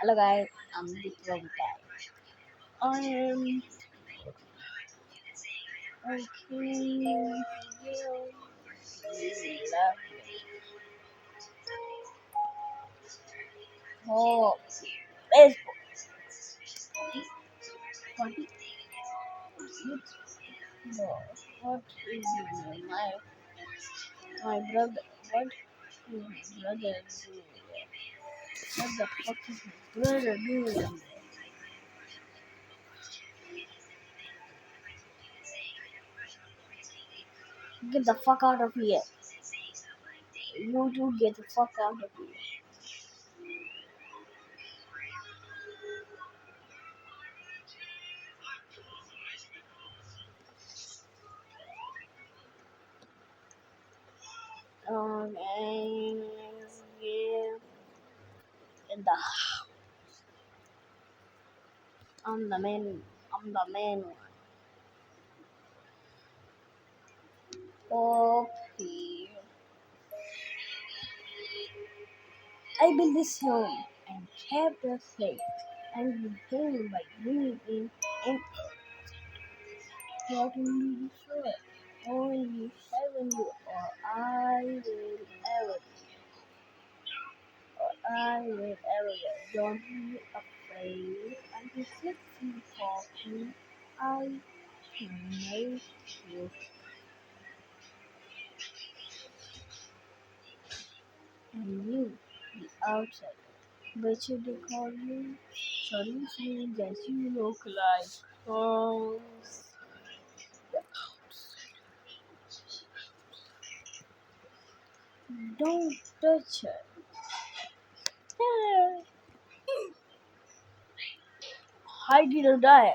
Hello guys, I'm Deepak Guy. I am okay. Oh, Facebook. What is no, what is my brother? What is my brother doing? What the fuck is my brother doing? Get the fuck out of here! You two get the fuck out of here! Okay, yeah. In the I'm the man. I'm the man. Okay. I built this home and kept the faith and became by bringing in and plotting destroy. Only heaven you or I will ever I will ever get. Don't be afraid. And to sit you talking, I can make you and you the outside. Bet you they call you solutions that you look like phones. Don't touch her. Heidi or die.